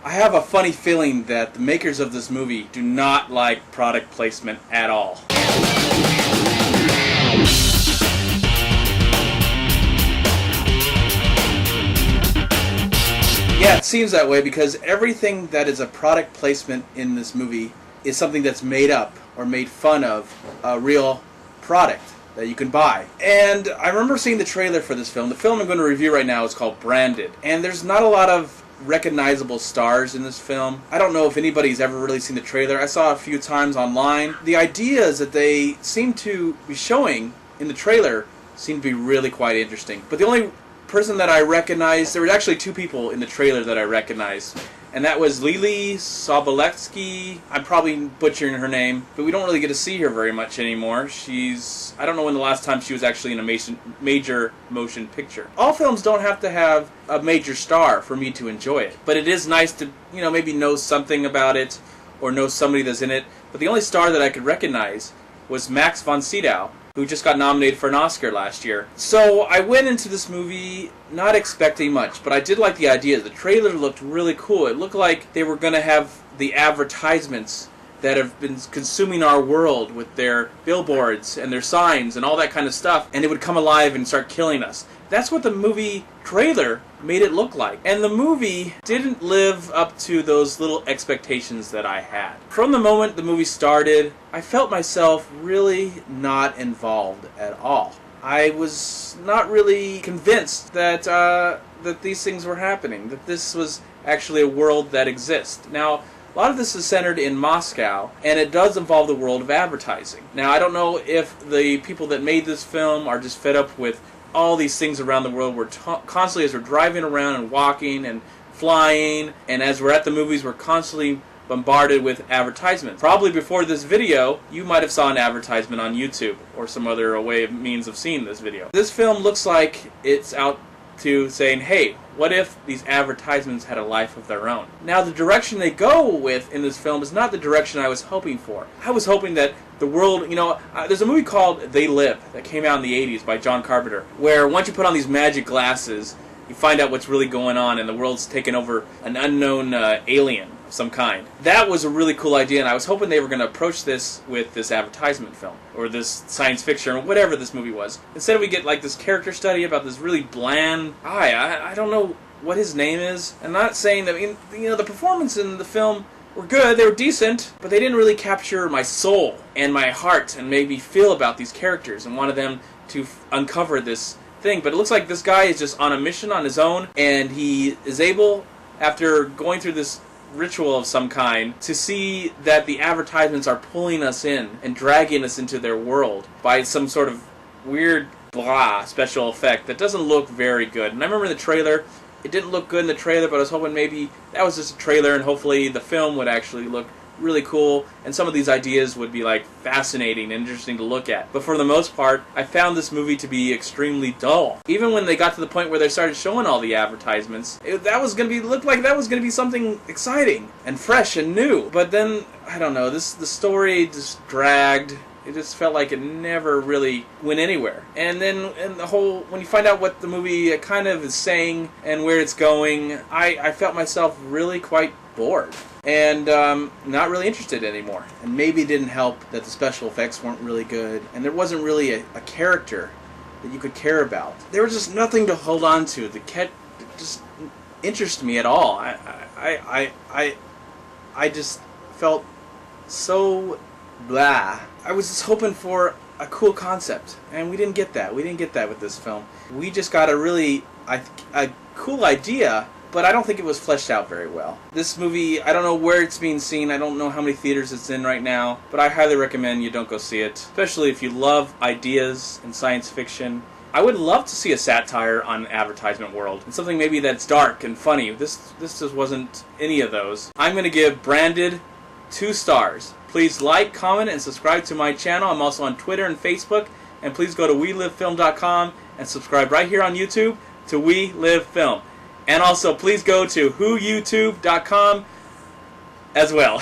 I have a funny feeling that the makers of this movie do not like product placement at all. Yeah, it seems that way because everything that is a product placement in this movie is something that's made up or made fun of a real product that you can buy. And I remember seeing the trailer for this film. The film I'm going to review right now is called Branded. And there's not a lot of recognizable stars in this film. I don't know if anybody's ever really seen the trailer. I saw it a few times online. The ideas that they seem to be showing in the trailer seem to be really quite interesting. But the only person that I recognized, there were actually two people in the trailer that I recognized, and that was Lily Sobolewski. I'm probably butchering her name, but we don't really get to see her very much anymore. I don't know when the last time she was actually in a major motion picture. All films don't have to have a major star for me to enjoy it, but it is nice to, maybe know something about it or know somebody that's in it. But the only star that I could recognize was Max von Sydow, who just got nominated for an Oscar last year. So I went into this movie not expecting much, but I did like the idea. The trailer looked really cool. It looked like they were going to have the advertisements that have been consuming our world with their billboards and their signs and all that kind of stuff, and it would come alive and start killing us. That's what the movie trailer made it look like. And the movie didn't live up to those little expectations that I had. From the moment the movie started, I felt myself really not involved at all. I was not really convinced that that these things were happening, that this was actually a world that exists. Now, a lot of this is centered in Moscow, and it does involve the world of advertising. Now, I don't know if the people that made this film are just fed up with all these things around the world. We're constantly, as we're driving around and walking and flying, and as we're at the movies, we're constantly bombarded with advertisements. Probably before this video, you might have saw an advertisement on YouTube or some other means of seeing this video. This film looks like it's out to saying, hey, what if these advertisements had a life of their own? Now, the direction they go with in this film is not the direction I was hoping for. I was hoping that the world, there's a movie called They Live that came out in the 80s by John Carpenter, where once you put on these magic glasses, you find out what's really going on and the world's taken over an unknown alien of some kind. That was a really cool idea, and I was hoping they were going to approach this with this advertisement film, or this science fiction, or whatever this movie was. Instead, we get like this character study about this really bland guy. I don't know what his name is. I'm not saying that, the performance in the film were good, they were decent, but they didn't really capture my soul and my heart and made me feel about these characters and wanted them to uncover this thing. But it looks like this guy is just on a mission on his own, and he is able, after going through this ritual of some kind, to see that the advertisements are pulling us in and dragging us into their world by some sort of weird special effect that doesn't look very good. And I remember the trailer, it didn't look good in the trailer, but I was hoping maybe that was just a trailer and hopefully the film would actually look really cool and some of these ideas would be like fascinating and interesting to look at. But for the most part, I found this movie to be extremely dull. Even when they got to the point where they started showing all the advertisements, looked like that was going to be something exciting and fresh and new. But then, I don't know, the story just dragged. It just felt like it never really went anywhere. And then when you find out what the movie kind of is saying and where it's going, I felt myself really quite bored and not really interested anymore. And maybe it didn't help that the special effects weren't really good and there wasn't really a character that you could care about. There was just nothing to hold on to that just interest me at all. I just felt so blah. I was just hoping for a cool concept, and we didn't get that. We didn't get that with this film. We just got a cool idea, but I don't think it was fleshed out very well. This movie, I don't know where it's being seen. I don't know how many theaters it's in right now, but I highly recommend you don't go see it, especially if you love ideas and science fiction. I would love to see a satire on the advertisement world, and something maybe that's dark and funny. This just wasn't any of those. I'm going to give Branded 2 stars. Please like, comment, and subscribe to my channel. I'm also on Twitter and Facebook. And please go to WeLiveFilm.com and subscribe right here on YouTube to We Live Film. And also, please go to WhoYouTube.com as well.